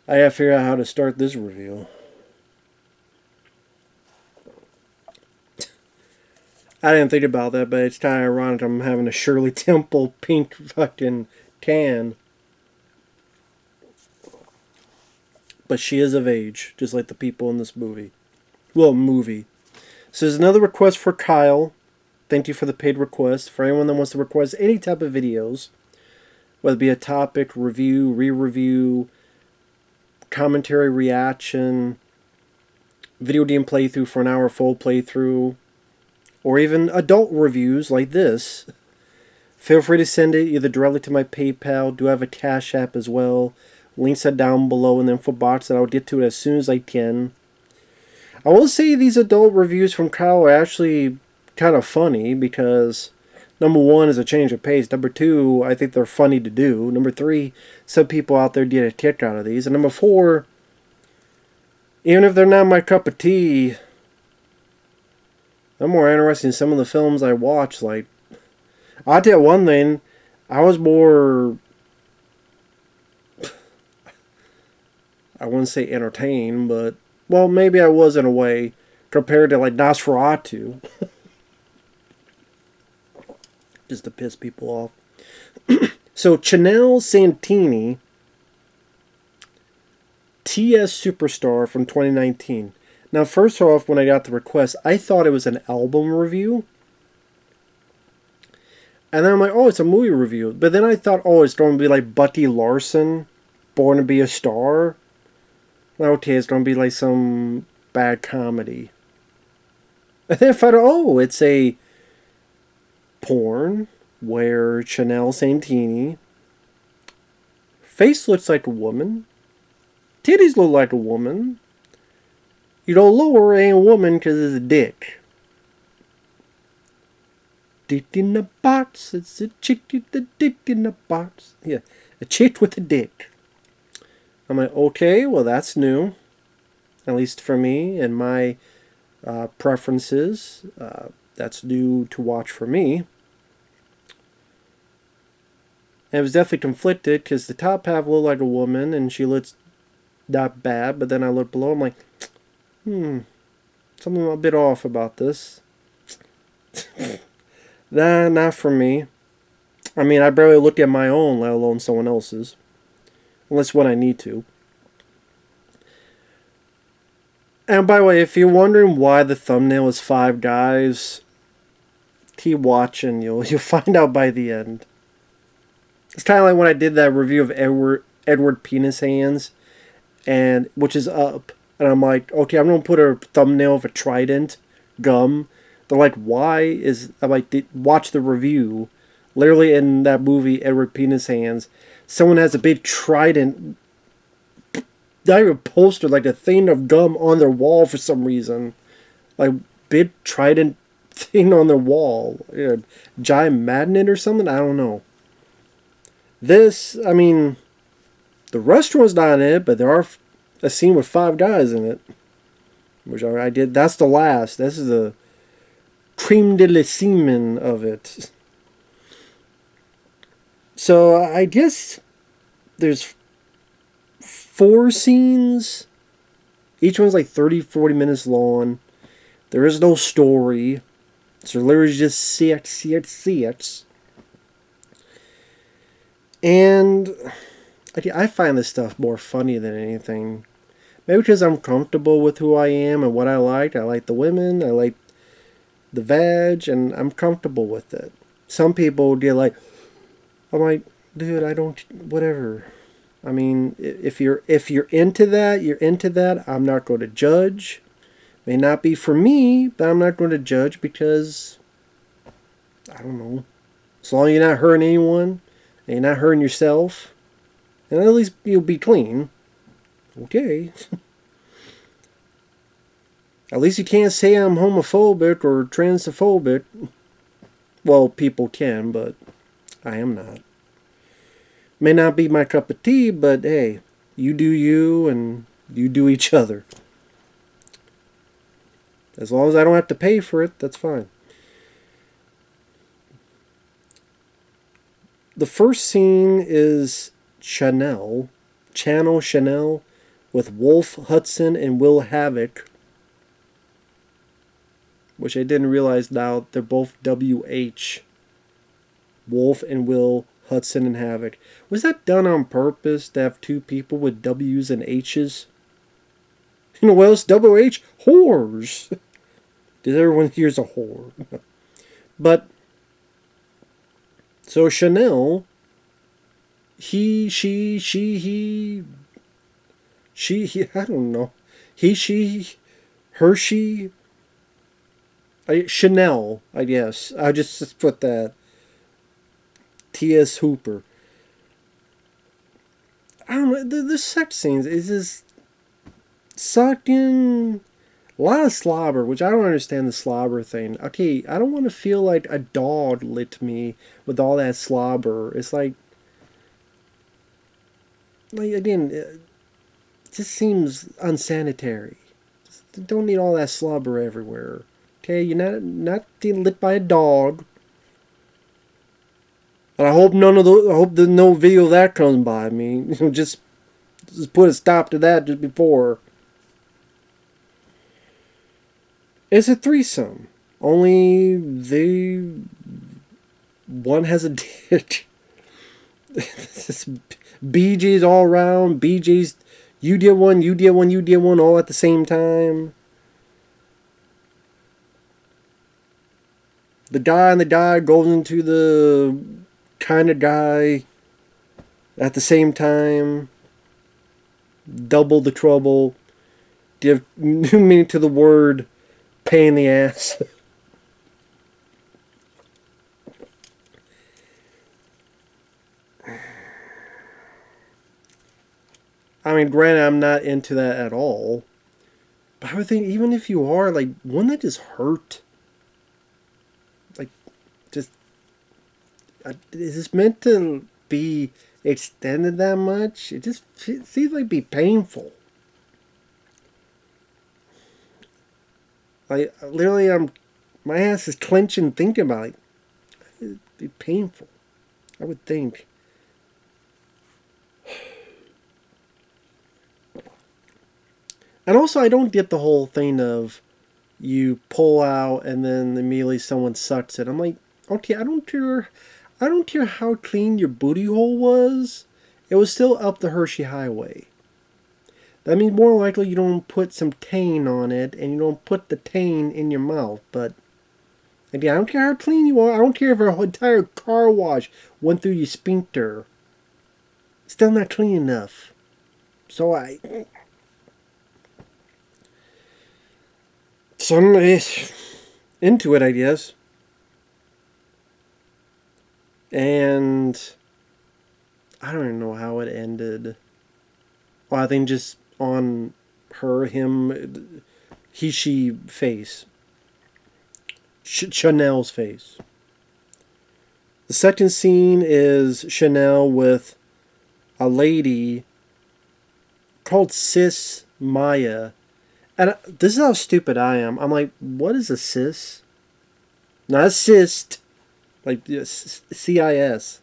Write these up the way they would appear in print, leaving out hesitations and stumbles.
I gotta figure out how to start this review. I didn't think about that, but it's kind of ironic I'm having a Shirley Temple pink fucking tan. But she is of age, just like the people in this movie. Well, movie. So there's another request for Kyle. Thank you for the paid request. For anyone that wants to request any type of videos, whether it be a topic, review, re-review, commentary, reaction, video game playthrough for an hour full playthrough, or even adult reviews like this, feel free to send it either directly to my PayPal. Do have a Cash App as well. Links are down below in the info box, and I'll get to it as soon as I can. I will say these adult reviews from Kyle are actually kind of funny because number one is a change of pace. Number two, I think they're funny to do. Number three, some people out there get a kick out of these. And number four, even if they're not my cup of tea, I'm more interested in some of the films I watch. Like, I'll tell you one thing, I was more, I wouldn't say entertained, but, well, maybe I was in a way, compared to, like, Nosferatu. Just to piss people off. So, Chanel Santini, TS Superstar from 2019. Now, first off, when I got the request, I thought it was an album review. And then I'm like, oh, it's a movie review. But then I thought, oh, it's going to be like Bucky Larson, Born to be a Star. Okay, it's going to be like some bad comedy. And then I found out, oh, it's a porn where Chanel Santini face looks like a woman, titties look like a woman. You know, lower ain't a woman because it's a dick. Dick in the box. It's a chick with a dick in the box. Yeah, a chick with a dick. I'm like, okay, well that's new. At least for me and my preferences. That's new to watch for me. And it was definitely conflicted because the top half looked like a woman and she looks not bad. But then I looked below, I'm like, something a bit off about this. Nah, not for me. I mean, I barely look at my own, let alone someone else's. Unless when I need to. And by the way, if you're wondering why the thumbnail is 5 guys, keep watching. You'll find out by the end. It's kind of like when I did that review of Edward Penis Hands, and which is up. And I'm like, okay, I'm going to put a thumbnail of a trident gum. They're like, why is... I'm like, watch the review. Literally in that movie, Edward Penis Hands, someone has a big trident, not even a poster, like a thing of gum on their wall for some reason. Like, big trident thing on their wall. Giant magnet or something? I don't know. This, I mean, the restaurant's not in it, but there are a scene with 5 guys in it. Which I did. That's the last. This is the creme de la semen of it. So I guess there's 4 scenes. Each one's like 30-40 minutes long. There is no story. So literally just sex. And I find this stuff more funny than anything. Maybe because I'm comfortable with who I am and what I like. I like the women. I like the veg. And I'm comfortable with it. Some people get like... I'm like, dude, I don't... Whatever. I mean, if you're into that, you're into that. I'm not going to judge. May not be for me, but I'm not going to judge because... I don't know. As long as you're not hurting anyone... and you're not hurting yourself, and at least you'll be clean. Okay. At least you can't say I'm homophobic or transphobic. Well, people can, but I am not. May not be my cup of tea, but hey, you do you and you do each other. As long as I don't have to pay for it, that's fine. The first scene is Chanel, Channel Chanel, with Wolf Hudson and Will Havoc, which I didn't realize now they're both WH. Wolf and Will Hudson and Havoc. Was that done on purpose to have two people with W's and H's? You know what else? WH? Whores. Because everyone here's a whore. But, so Chanel, he, I don't know. He, she, her, she, Chanel, I guess. I'll just put that. T.S. Hooper. I don't know, the sex scenes is just sucking. A lot of slobber, which I don't understand the slobber thing. Okay, I don't want to feel like a dog licked me with all that slobber. It's like again, it just seems unsanitary. Just don't need all that slobber everywhere. Okay, you're not getting licked by a dog. And I hope I hope there's no video of that comes by me. Just put a stop to that just before. It's a threesome. Only one has a dick. BJ's all around. BJ's, you did one, you did one, you did one, all at the same time. The guy and the guy goes into the kind of guy at the same time. Double the trouble. Give new meaning to the word pain in the ass. I mean, granted, I'm not into that at all. But I would think, even if you are, like, wouldn't that just hurt? Like, just... Is this meant to be extended that much? It just seems like it'd be painful. Like, literally, my ass is clenching thinking about it. It'd be painful, I would think. And also, I don't get the whole thing of you pull out and then immediately someone sucks it. I'm like, okay, I don't care how clean your booty hole was. It was still up the Hershey Highway. That means more likely you don't put some tain on it and you don't put the tain in your mouth. But again, I don't care how clean you are. I don't care if an entire car wash went through your sphincter. Still not clean enough. So I'm into it, I guess. And I don't even know how it ended. Well, I think just on her, him, he, she face. Chanel's face. The second scene is Chanel with a lady called Sis Maya. And this is how stupid I am. I'm like, what is a cis? Not a cyst. Like, CIS.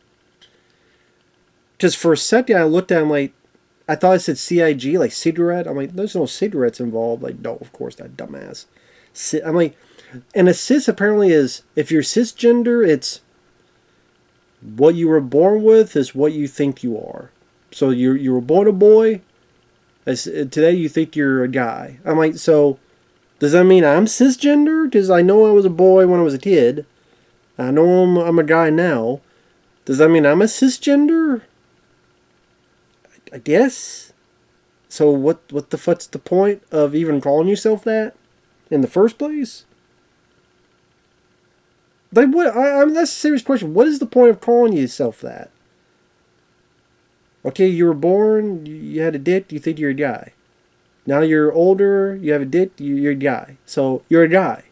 Because for a second I looked at it, I'm like, I thought it said CIG, like cigarette. I'm like, there's no cigarettes involved. Like, no, of course, that dumbass. I'm like, and a cis apparently is, if you're cisgender, it's what you were born with is what you think you are. So you were born a boy. Today you think you're a guy. I'm like, so does that mean I'm cisgender? Because I know I was a boy when I was a kid. I know I'm a guy now. Does that mean I'm a cisgender? I guess. So what the fuck's the point of even calling yourself that in the first place? Like, what? I mean, that's a serious question. What is the point of calling yourself that? Okay, you were born, you had a dick, you think you're a guy. Now you're older, you have a dick, you're a guy. So you're a guy.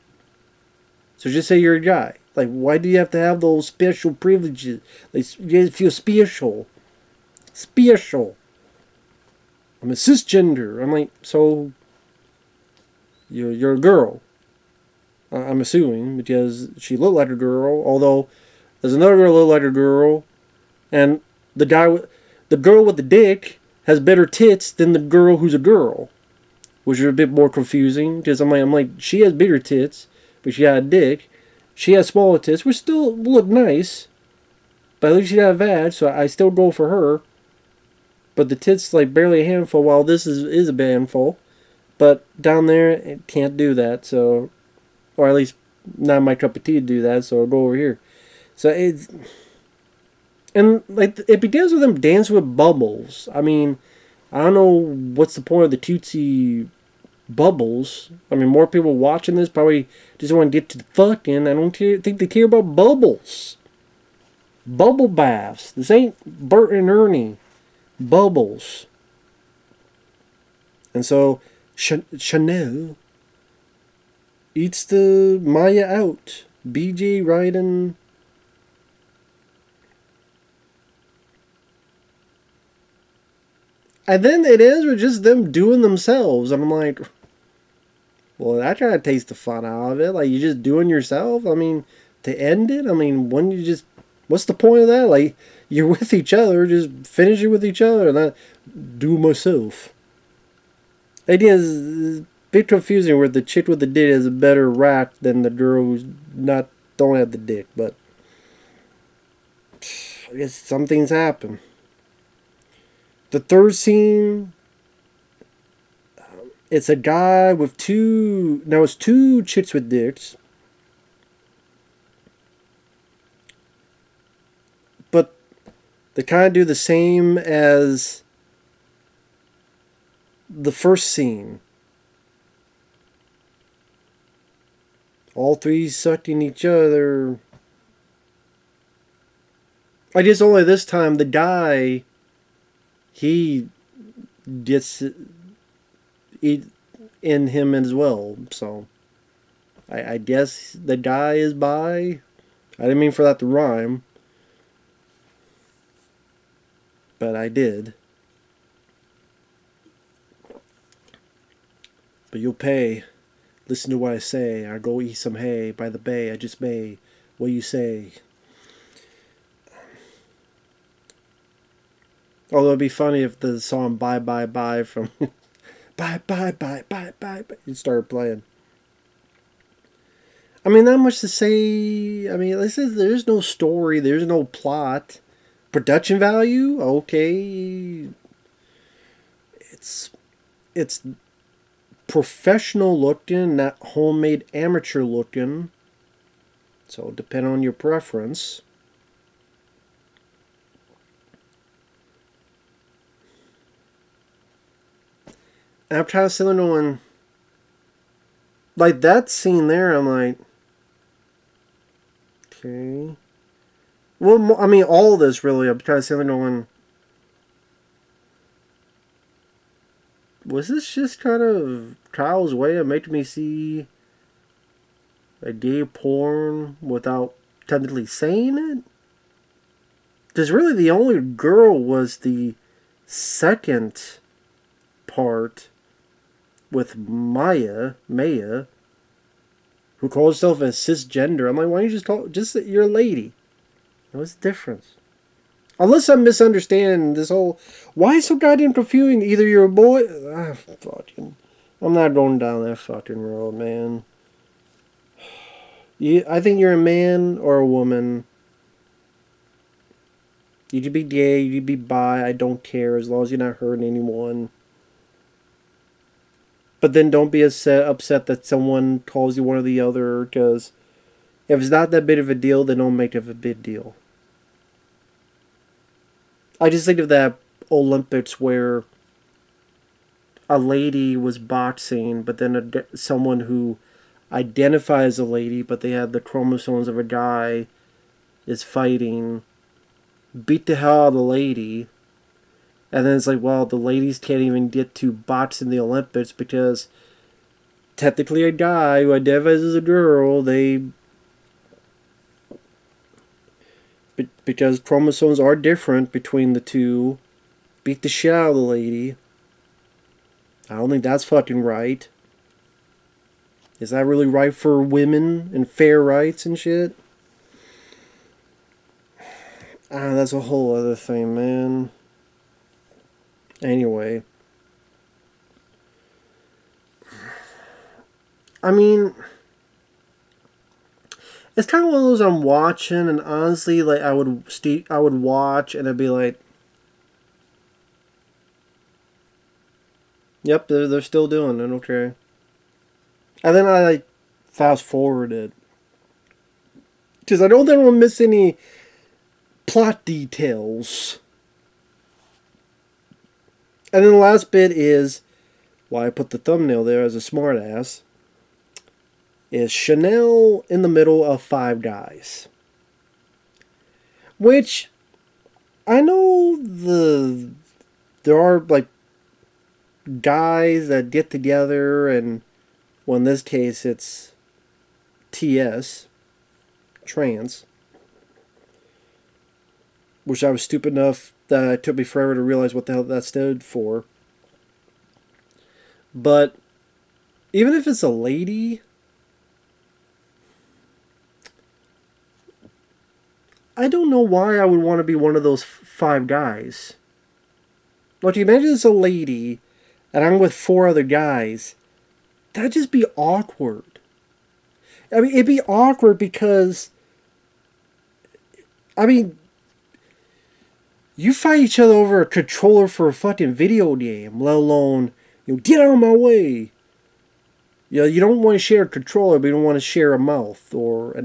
So just say you're a guy. Like, why do you have to have those special privileges? Like, you feel special. Special. I'm a cisgender. I'm like, so you're a girl. I'm assuming, because she looked like a girl, although there's another girl that looked like a girl, and the the girl with the dick has better tits than the girl who's a girl, which is a bit more confusing because I'm like, she has bigger tits, but she got a dick. She has smaller tits, which still look nice, but at least she got a vag, so I still go for her. But the tits like barely a handful, while this is a handful. But down there, it can't do that, so, or at least not my cup of tea to do that, so I'll go over here. So it's, and like it begins with them dancing with bubbles. I mean, I don't know what's the point of the Tootsie bubbles. I mean, more people watching this probably just want to get to the fucking. I don't think they care about bubbles. Bubble baths. This ain't Bert and Ernie. Bubbles. And so Chanel eats the Maya out. BJ riding. And then it ends with just them doing themselves. And I'm like, well, I try to taste the fun out of it. Like, you just doing yourself? I mean, to end it? I mean, when you just... What's the point of that? Like, you're with each other. Just finish it with each other. And not do myself. The idea is a bit confusing where the chick with the dick is a better rat than the girl who's not... Don't have the dick. But I guess some things happen. The third scene, it's a guy with two... Now, it's two chicks with dicks. But they kind of do the same as the first scene. All three sucking each other. I guess only this time the guy... He gets it in him as well. So I guess the guy is bi. I didn't mean for that to rhyme. But I did. But you'll pay. Listen to what I say. I go eat some hay by the bay. I just may. What you say? Although it'd be funny if the song Bye Bye Bye from Bye Bye Bye Bye Bye Bye it started playing. I mean, not much to say. I mean, there's no story, there's no plot. Production value, okay. It's professional looking, not homemade amateur looking. So depend on your preference. I'm trying to sit there going, like that scene there, I'm like, okay. Well, I mean, all of this really, I'm trying to sit there going, was this just kind of Kyle's way of making me see a gay porn without technically saying it? Because really the only girl was the second part with Maya, who calls herself a cisgender. I'm like, why don't you just call just you're a lady? What's the difference? Unless I'm misunderstanding this whole... Why is so goddamn confusing? Either you're a boy... fucking... I'm not going down that fucking road, man. I think you're a man or a woman. You could be gay, you could be bi, I don't care, as long as you're not hurting anyone. But then don't be upset that someone calls you one or the other, because if it's not that big of a deal, then don't make it a big deal. I just think of that Olympics where a lady was boxing, but then someone who identifies as a lady, but they have the chromosomes of a guy, is fighting, beat the hell out of the lady. And then it's like, well, the ladies can't even get to box in the Olympics because technically a guy who identifies as a girl, because chromosomes are different between the two, beat the shit out of the lady. I don't think that's fucking right. Is that really right for women and fair rights and shit? That's a whole other thing, man. Anyway. I mean, it's kind of one of those I'm watching, and honestly, like I would watch, and I'd be like, "Yep, they're still doing it, okay." And then I like fast forward it because I don't want to miss any plot details. And then the last bit is why I put the thumbnail there as a smartass. Is Chanel in the middle of Five Guys, which I know there are like guys that get together, and well, in this case it's TS, trans, which I was stupid enough that it took me forever to realize what the hell that stood for. But even if it's a lady, I don't know why I would want to be one of those five guys. Like, you imagine it's a lady, and I'm with four other guys. That'd just be awkward. I mean, it'd be awkward because, I mean, you fight each other over a controller for a fucking video game, let alone, get out of my way. You don't want to share a controller, but you don't want to share a mouth or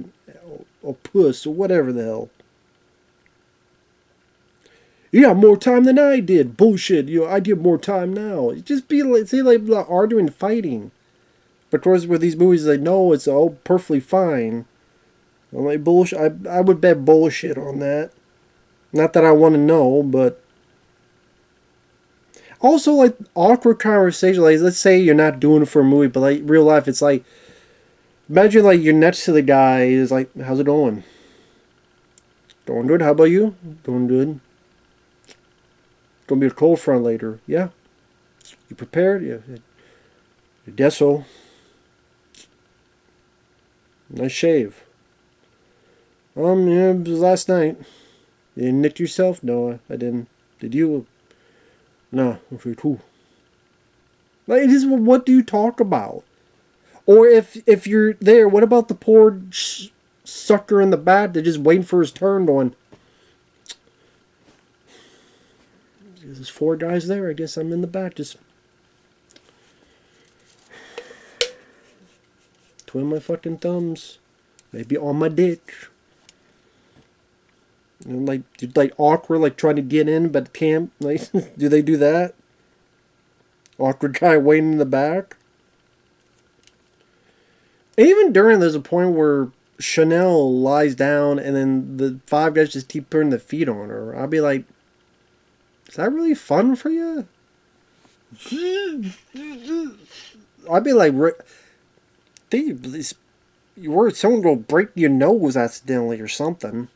a puss or whatever the hell. You got more time than I did. Bullshit. I get more time now. It just be like, say, like arguing, fighting. But of course, with these movies, like, no, it's all perfectly fine. I'm like, bullshit. I would bet bullshit on that. Not that I want to know, but also, like, awkward conversation. Like, let's say you're not doing it for a movie, but like real life, it's like, imagine like you're next to the guy. He's like, how's it going? Going good. How about you? Doing good. Gonna be a cold front later. Yeah. You prepared? Yeah. I guess so. Nice shave. Yeah, it was last night. You didn't nick yourself? No, I didn't. Did you? No. Okay, cool. Like, it is, what do you talk about? Or if you're there, what about the poor sucker in the back that just waiting for his turn going, there's four guys there, I guess I'm in the back, just twin my fucking thumbs. Maybe on my dick. Like awkward, like trying to get in but can't. Like, do they do that? Awkward guy waiting in the back. Even during, there's a point where Chanel lies down and then the five guys just keep putting their feet on her. I'll be like, is that really fun for you? I'd be like, you worried someone will break your nose accidentally or something.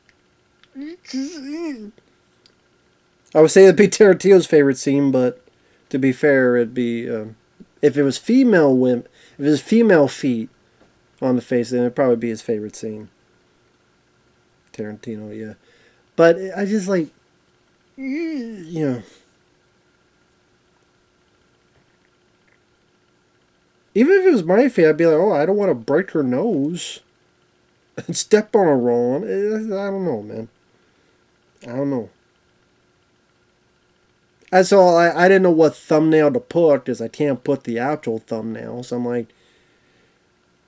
I would say it'd be Tarantino's favorite scene, but to be fair, it'd be if it was female feet on the face, then it'd probably be his favorite scene. Tarantino, yeah. But I just like, even if it was my feet, I'd be like, oh, I don't want to break her nose and step on her wrong. I don't know, man. I don't know. And so I didn't know what thumbnail to put because I can't put the actual thumbnail. So I'm like,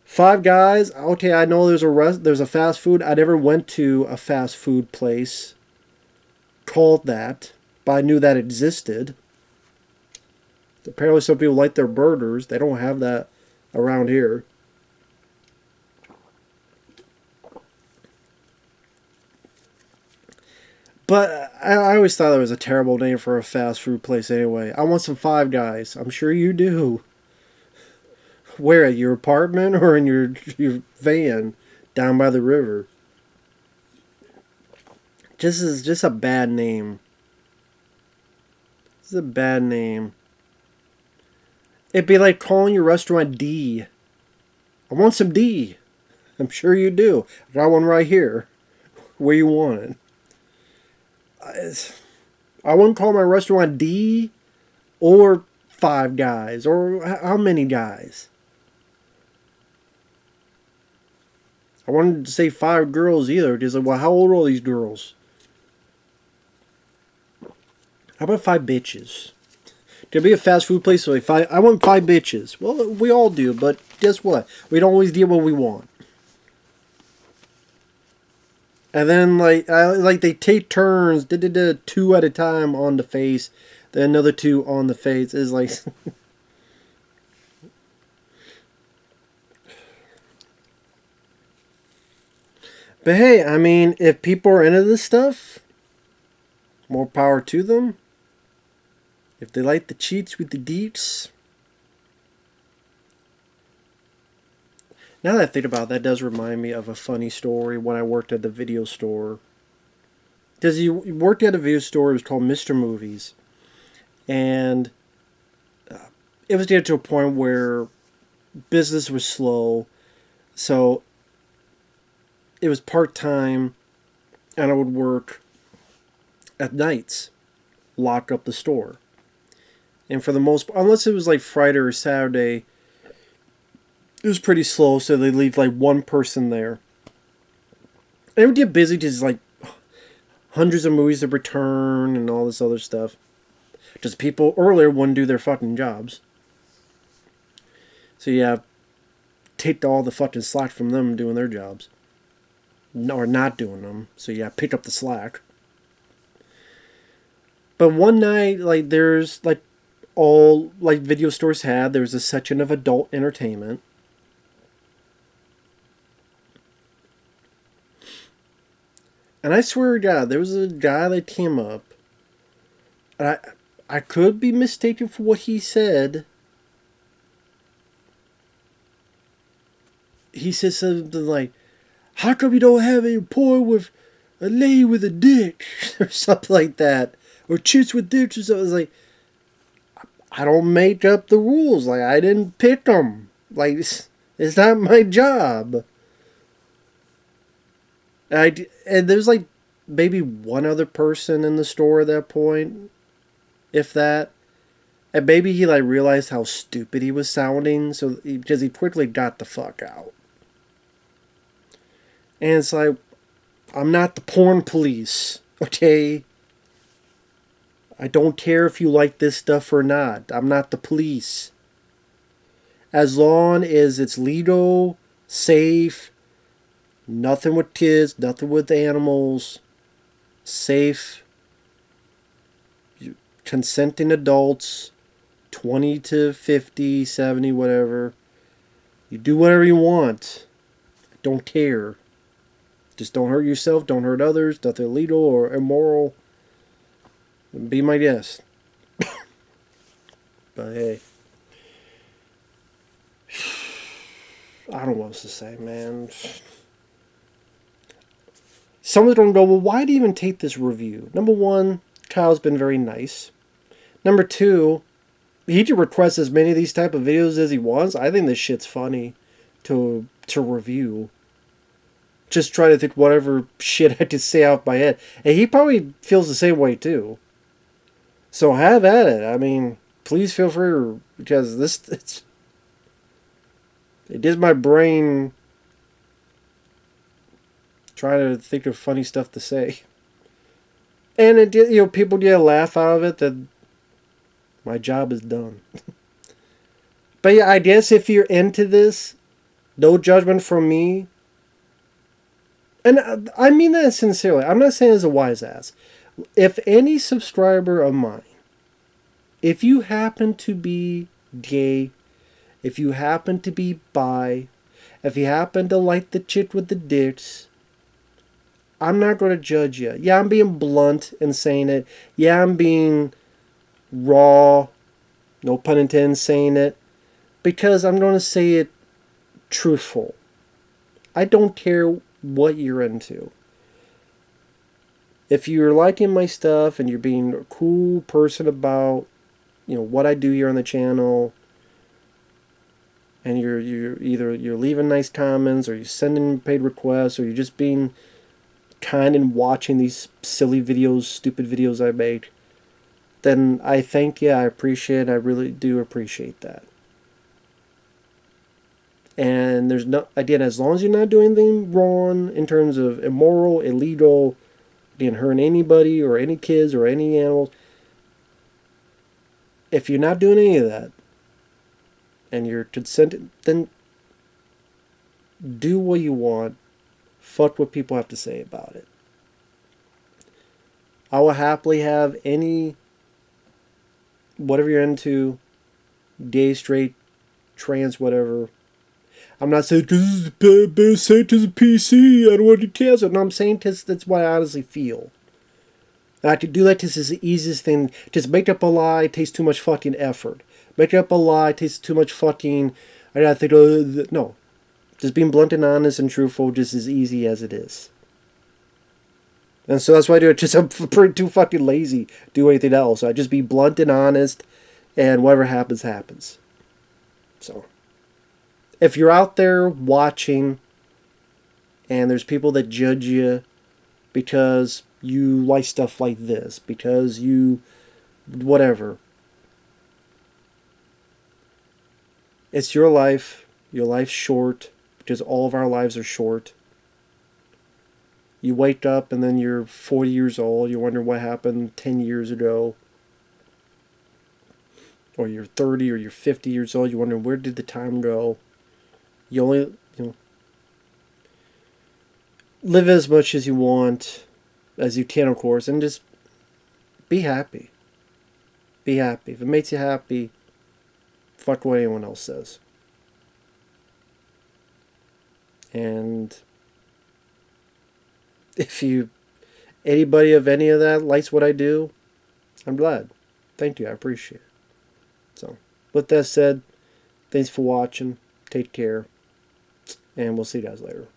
Five Guys. Okay, I know there's a fast food. I never went to a fast food place called that, but I knew that existed. Apparently, some people like their burgers. They don't have that around here. But I always thought it was a terrible name for a fast food place anyway. I want some Five Guys. I'm sure you do. Where, at your apartment or in your van down by the river? Just a bad name. This is a bad name. It'd be like calling your restaurant D. I want some D. I'm sure you do. I got one right here. Where you want it. I wouldn't call my restaurant D or 5 guys, or how many guys? I wanted to say 5 girls either. Just like, well, how old are these girls? How about 5 bitches? There'd be a fast food place, so like I want 5 bitches. Well, we all do, but guess what? We don't always get what we want. And then like they take turns, 2 at a time on the face, then another 2 on the face. Is like But hey, I mean, if people are into this stuff, more power to them. If they like the cheats with the deets. Now that I think about it, that does remind me of a funny story when I worked at the video store. Because you worked at a video store, it was called Mr. Movies. And it was getting to a point where business was slow. So it was part-time, and I would work at nights, lock up the store. And for the most part, unless it was like Friday or Saturday, it was pretty slow, so they'd leave like one person there. And it would get busy because like hundreds of movies to return and all this other stuff. Just people earlier wouldn't do their fucking jobs. So yeah, take all the fucking slack from them doing their jobs. Or not doing them. So yeah, pick up the slack. But one night, like there's like all like video stores had, there was a section of adult entertainment. And I swear to God, there was a guy that came up, and I could be mistaken for what he said. He said something like, "How come you don't have any porn with a lady with a dick?" or something like that. Or chicks with dicks or something. It's like, I don't make up the rules. Like, I didn't pick them. Like, it's not my job. And there's like maybe one other person in the store at that point, if that. And maybe he like realized how stupid he was sounding, so because he quickly got the fuck out. And it's like, I'm not the porn police, okay? I don't care if you like this stuff or not. I'm not the police. As long as it's legal, safe, nothing with kids, nothing with animals, safe, consenting adults, 20 to 50, 70, whatever. You do whatever you want. Don't care. Just don't hurt yourself, don't hurt others, nothing illegal or immoral. Be my guest. But hey. I don't know what else to say, man. Some of them don't go, well, why do you even take this review? Number one, Kyle's been very nice. Number two, he can request as many of these type of videos as he wants. I think this shit's funny to review. Just try to think whatever shit I could say out my head. And he probably feels the same way too. So have at it. I mean, please feel free, because it is my brain trying to think of funny stuff to say. And it did, people get a laugh out of it, that my job is done. But yeah, I guess if you're into this, no judgment from me. And I mean that sincerely. I'm not saying as a wise ass. If any subscriber of mine, if you happen to be gay, if you happen to be bi, if you happen to like the chick with the dicks, I'm not going to judge you. Yeah, I'm being blunt in saying it. Yeah, I'm being raw, no pun intended, saying it, because I'm going to say it truthful. I don't care what you're into. If you're liking my stuff and you're being a cool person about, what I do here on the channel, and you're either leaving nice comments, or you're sending paid requests, or you're just being kind and watching these silly videos, stupid videos I make, then I thank you. I appreciate it. I really do appreciate that. And there's no, again, as long as you're not doing anything wrong in terms of immoral, illegal, didn't hurt anybody or any kids or any animals, if you're not doing any of that and you're consented, then do what you want. Fuck what people have to say about it. I will happily have any, whatever you're into, gay, straight, trans, whatever. I'm not saying because better say it to the PC. I don't want to cancel. No, I'm saying that's what I honestly feel. And I could do that because it's the easiest thing. Just make up a lie takes too much fucking effort. Make up a lie takes too much fucking. I gotta think. No, just being blunt and honest and truthful, just as easy as it is. And so that's why I do it. Just I'm too fucking lazy to do anything else. I just be blunt and honest, and whatever happens, happens. So, if you're out there watching, and there's people that judge you because you like stuff like this, because you, whatever. It's your life. Your life's short, because all of our lives are short. You wake up and then you're 40 years old. You're wondering what happened 10 years ago. Or you're 30 or you're 50 years old. You're wondering where did the time go. You only, live as much as you want, as you can, of course, and just be happy. Be happy. If it makes you happy, fuck what anyone else says. And if anybody of any of that likes what I do, I'm glad. Thank you. I appreciate it. So, with that said, thanks for watching. Take care. And we'll see you guys later.